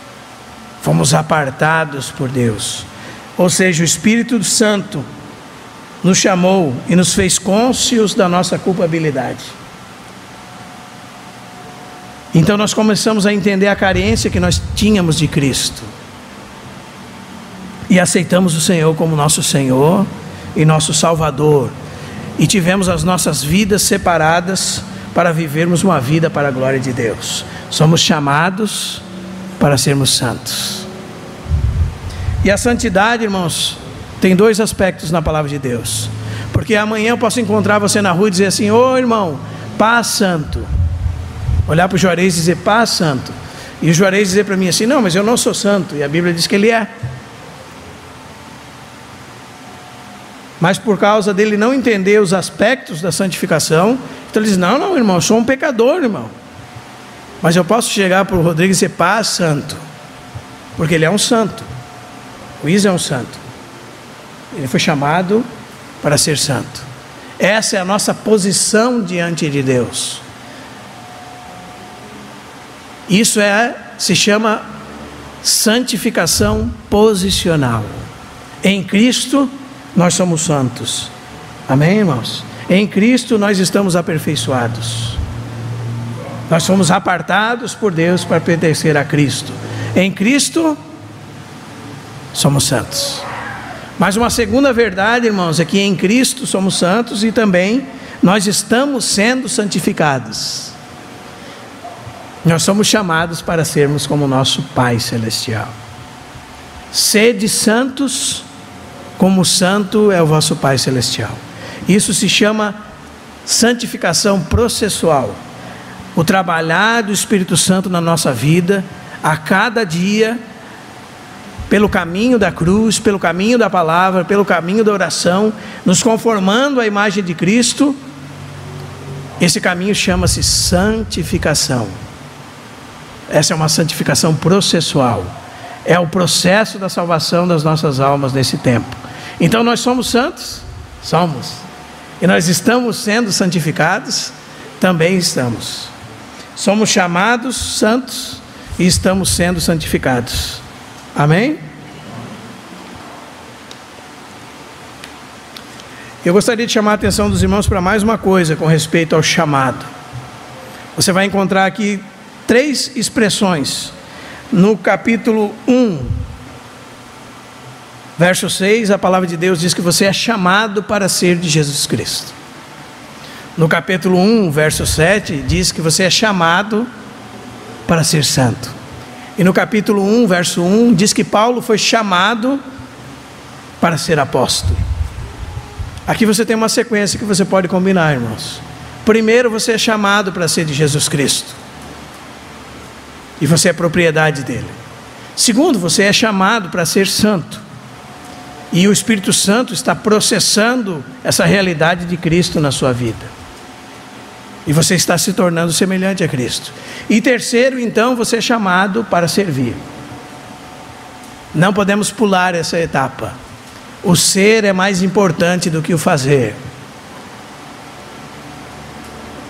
Fomos apartados por Deus. Ou seja, o Espírito Santo nos chamou e nos fez cônscios da nossa culpabilidade. Então nós começamos a entender a carência que nós tínhamos de Cristo. E aceitamos o Senhor como nosso Senhor e nosso Salvador. E tivemos as nossas vidas separadas para vivermos uma vida para a glória de Deus. Somos chamados para sermos santos. E a santidade, irmãos, tem dois aspectos na palavra de Deus. Porque amanhã eu posso encontrar você na rua e dizer assim: ô irmão, paz santo. Olhar para o Juarez e dizer: paz santo. E o Juarez dizer para mim assim: não, mas eu não sou santo. E a Bíblia diz que ele é. Mas por causa dele não entender os aspectos da santificação, então ele diz: não, irmão, eu sou um pecador, irmão. Mas eu posso chegar para o Rodrigo e dizer: paz santo. Porque ele é um santo. O Isa é um santo. Ele foi chamado para ser santo. Essa é a nossa posição diante de Deus. Isso se chama santificação posicional. Em Cristo nós somos santos. Amém, irmãos? Em Cristo nós estamos aperfeiçoados. Nós somos apartados por Deus para pertencer a Cristo. Em Cristo somos santos. Mas uma segunda verdade, irmãos, é que em Cristo somos santos e também nós estamos sendo santificados. Nós somos chamados para sermos como nosso Pai Celestial. Sede santos, como santo é o vosso Pai Celestial. Isso se chama santificação processual. O trabalhar do Espírito Santo na nossa vida, a cada dia, pelo caminho da cruz, pelo caminho da palavra, pelo caminho da oração, nos conformando à imagem de Cristo. Esse caminho chama-se santificação. Essa é uma santificação processual. É o processo da salvação das nossas almas nesse tempo. Então nós somos santos? Somos. E nós estamos sendo santificados? Também estamos. Somos chamados santos e estamos sendo santificados. Amém? Eu gostaria de chamar a atenção dos irmãos para mais uma coisa com respeito ao chamado. Você vai encontrar aqui 3 expressões. No capítulo 1, verso 6, a palavra de Deus diz que você é chamado para ser de Jesus Cristo. No capítulo 1, verso 7, diz que você é chamado para ser santo. E no capítulo 1, verso 1, diz que Paulo foi chamado para ser apóstolo. Aqui você tem uma sequência que você pode combinar, irmãos. Primeiro, você é chamado para ser de Jesus Cristo. E você é propriedade dele. Segundo, você é chamado para ser santo. E o Espírito Santo está processando essa realidade de Cristo na sua vida. E você está se tornando semelhante a Cristo. E terceiro, então, você é chamado para servir. Não podemos pular essa etapa. O ser é mais importante do que o fazer.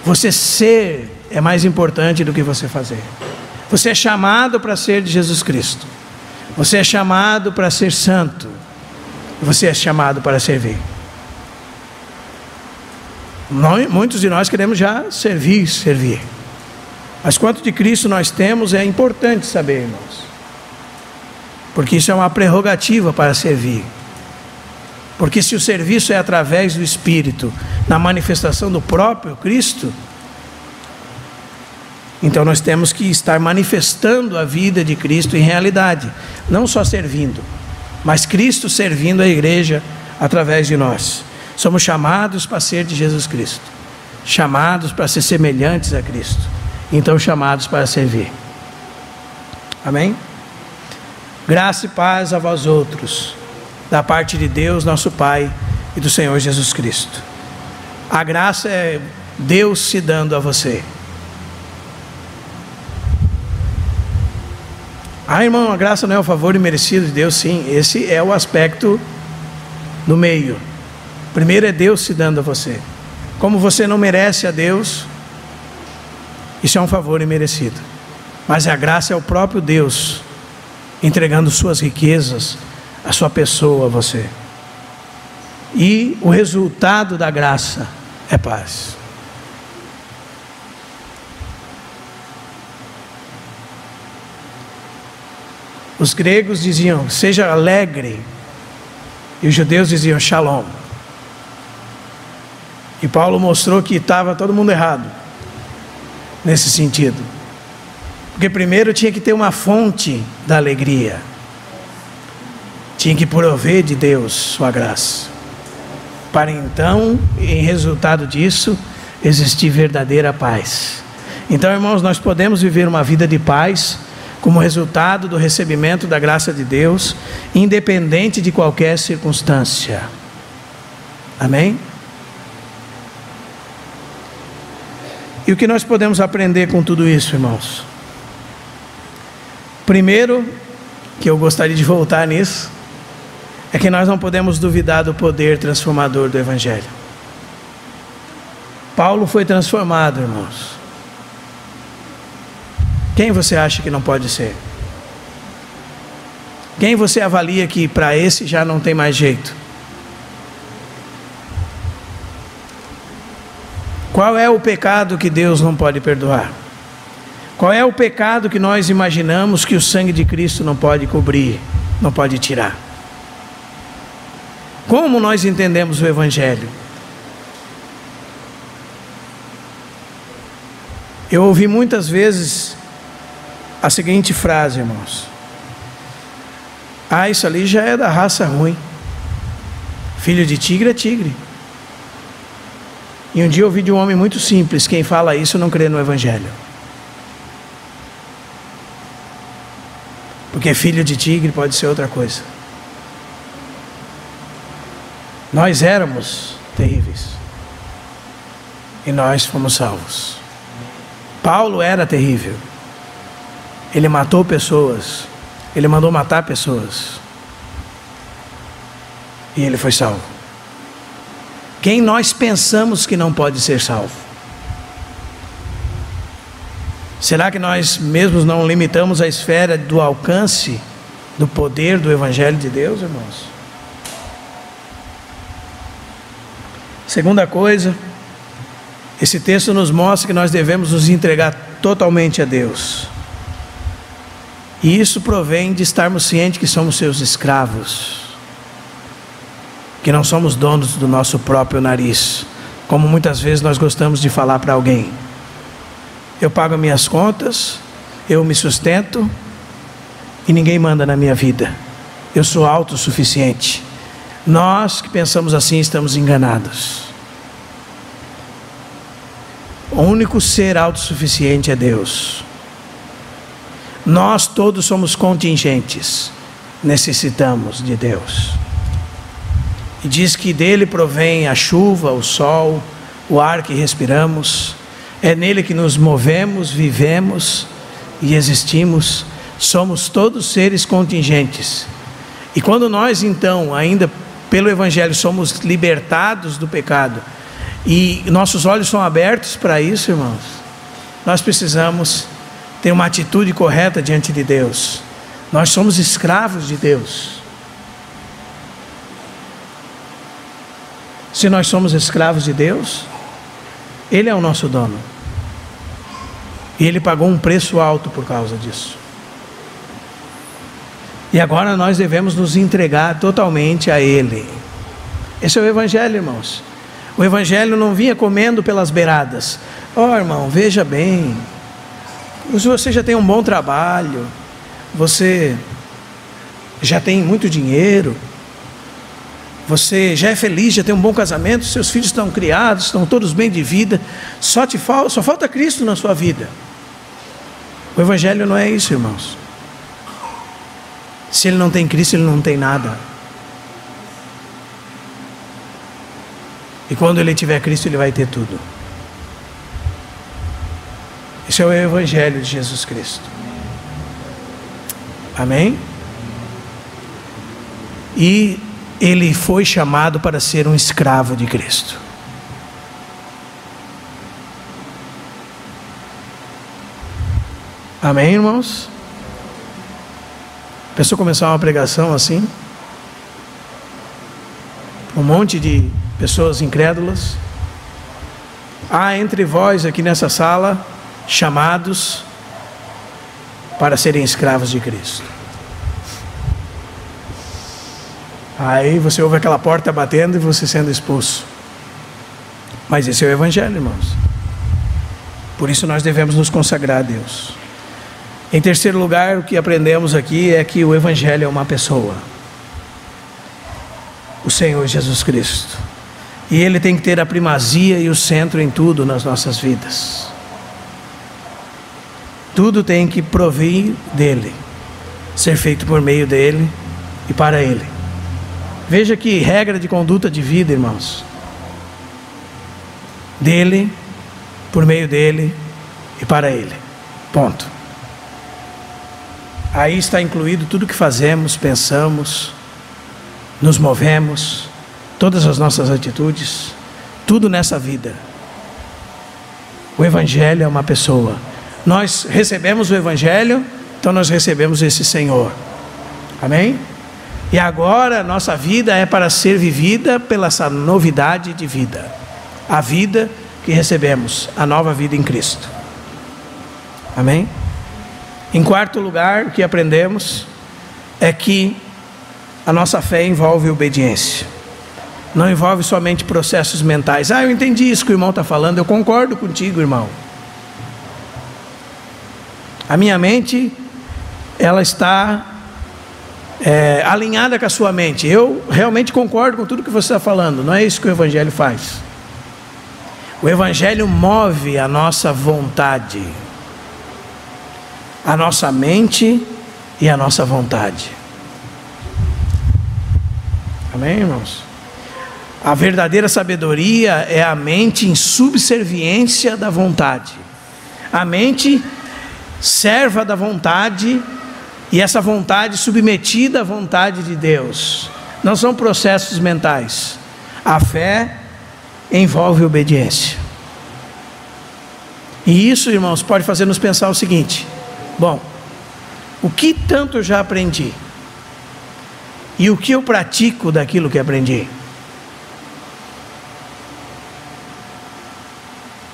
Você ser é mais importante do que você fazer. Você é chamado para ser de Jesus Cristo. Você é chamado para ser santo. Você é chamado para servir. Muitos de nós queremos já servir. Mas quanto de Cristo nós temos é importante saber, irmãos. Porque isso é uma prerrogativa para servir. Porque se o serviço é através do Espírito, na manifestação do próprio Cristo, então nós temos que estar manifestando a vida de Cristo em realidade. Não só servindo, mas Cristo servindo a igreja através de nós. Somos chamados para ser de Jesus Cristo. Chamados para ser semelhantes a Cristo. Então chamados para servir. Amém? Graça e paz a vós outros, da parte de Deus, nosso Pai, e do Senhor Jesus Cristo. A graça é Deus se dando a você. Irmão, a graça não é o favor imerecido de Deus? Sim, esse é o aspecto do meio. Primeiro é Deus se dando a você. Como você não merece a Deus, isso é um favor imerecido. Mas a graça é o próprio Deus entregando suas riquezas, a sua pessoa a você. E o resultado da graça é paz. Os gregos diziam, seja alegre. E os judeus diziam, shalom. E Paulo mostrou que estava todo mundo errado nesse sentido. Porque primeiro tinha que ter uma fonte da alegria. Tinha que prover de Deus sua graça. para então, em resultado disso, existir verdadeira paz. Então, irmãos, nós podemos viver uma vida de paz como resultado do recebimento da graça de Deus, independente de qualquer circunstância. Amém? E o que nós podemos aprender com tudo isso, irmãos? Primeiro, que eu gostaria de voltar nisso, é que nós não podemos duvidar do poder transformador do Evangelho. Paulo foi transformado, irmãos. Quem você acha que não pode ser? Quem você avalia que para esse já não tem mais jeito? Qual é o pecado que Deus não pode perdoar? Qual é o pecado que nós imaginamos que o sangue de Cristo não pode cobrir, não pode tirar? Como nós entendemos o Evangelho? Eu ouvi muitas vezes a seguinte frase, irmãos: ah, isso ali já é da raça ruim. Filho de tigre é tigre. E um dia eu ouvi de um homem muito simples: quem fala isso não crê no Evangelho. Porque filho de tigre pode ser outra coisa. Nós éramos terríveis e nós fomos salvos. Paulo era terrível. Ele matou pessoas. Ele mandou matar pessoas. E ele foi salvo. Quem nós pensamos que não pode ser salvo? Será que nós mesmos não limitamos a esfera do alcance do poder do Evangelho de Deus, irmãos? Segunda coisa, esse texto nos mostra que nós devemos nos entregar totalmente a Deus. E isso provém de estarmos cientes que somos seus escravos, que não somos donos do nosso próprio nariz, como muitas vezes nós gostamos de falar para alguém. Eu pago minhas contas, eu me sustento e ninguém manda na minha vida. Eu sou autossuficiente. Nós que pensamos assim estamos enganados. O único ser autossuficiente é Deus. Nós todos somos contingentes, necessitamos de Deus. E diz que dele provém a chuva, o sol, o ar que respiramos. É nele que nos movemos, vivemos e existimos. Somos todos seres contingentes. E quando nós então, ainda pelo Evangelho, somos libertados do pecado, e nossos olhos são abertos para isso, irmãos, nós precisamos ter uma atitude correta diante de Deus. Nós somos escravos de Deus. Se nós somos escravos de Deus, Ele é o nosso dono. E Ele pagou um preço alto por causa disso. E agora nós devemos nos entregar totalmente a Ele. Esse é o Evangelho, irmãos. O Evangelho não vinha comendo pelas beiradas. Irmão, veja bem, você já tem um bom trabalho, você já tem muito dinheiro, você já é feliz, já tem um bom casamento, seus filhos estão criados, estão todos bem de vida, só falta Cristo na sua vida. O Evangelho não é isso, irmãos. Se ele não tem Cristo, ele não tem nada. E quando ele tiver Cristo, ele vai ter tudo. Esse é o Evangelho de Jesus Cristo. Amém? E ele foi chamado para ser um escravo de Cristo. Amém, irmãos? A pessoa começar uma pregação assim, um monte de pessoas incrédulas. Há entre vós aqui nessa sala chamados para serem escravos de Cristo. Aí você ouve aquela porta batendo e você sendo expulso. Mas esse é o Evangelho, irmãos. Por isso nós devemos nos consagrar a Deus. Em terceiro lugar, o que aprendemos aqui é que o Evangelho é uma pessoa. O Senhor Jesus Cristo. E Ele tem que ter a primazia e o centro em tudo nas nossas vidas. Tudo tem que provir dEle, ser feito por meio dEle e para Ele. Veja que regra de conduta de vida, irmãos. Dele, por meio dEle e para Ele. Ponto. Aí está incluído tudo que fazemos, pensamos, nos movemos, todas as nossas atitudes, tudo nessa vida. O Evangelho é uma pessoa. Nós recebemos o Evangelho, então nós recebemos esse Senhor. Amém? E agora nossa vida é para ser vivida pela essa novidade de vida. A vida que recebemos, a nova vida em Cristo. Amém? Em quarto lugar, o que aprendemos é que a nossa fé envolve obediência. Não envolve somente processos mentais. Eu entendi isso que o irmão está falando, eu concordo contigo, irmão. A minha mente, ela está alinhada com a sua mente. Eu realmente concordo com tudo que você está falando. Não é isso que o Evangelho faz. O Evangelho move a nossa vontade, a nossa mente e a nossa vontade. Amém, irmãos? A verdadeira sabedoria é a mente em subserviência da vontade. A mente serva da vontade e essa vontade submetida à vontade de Deus. Não são processos mentais. A fé envolve obediência. E isso, irmãos, pode fazer-nos pensar o seguinte: bom, o que tanto eu já aprendi? E o que eu pratico daquilo que aprendi?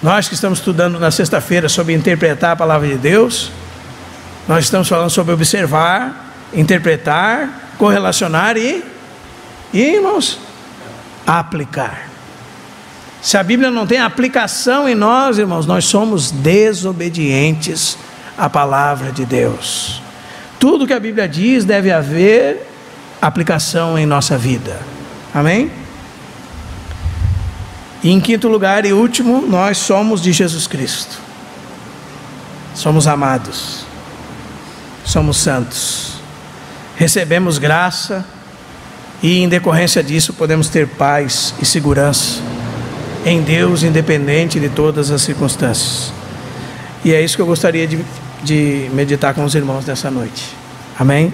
Nós que estamos estudando na sexta-feira sobre interpretar a palavra de Deus, nós estamos falando sobre observar, interpretar, correlacionar e irmãos, aplicar. Se a Bíblia não tem aplicação em nós, irmãos, nós somos desobedientes à palavra de Deus. Tudo que a Bíblia diz deve haver aplicação em nossa vida. Amém? E em quinto lugar e último, nós somos de Jesus Cristo. Somos amados. Somos santos. Recebemos graça e em decorrência disso podemos ter paz e segurança em Deus, independente de todas as circunstâncias. E é isso que eu gostaria de meditar com os irmãos nessa noite. Amém?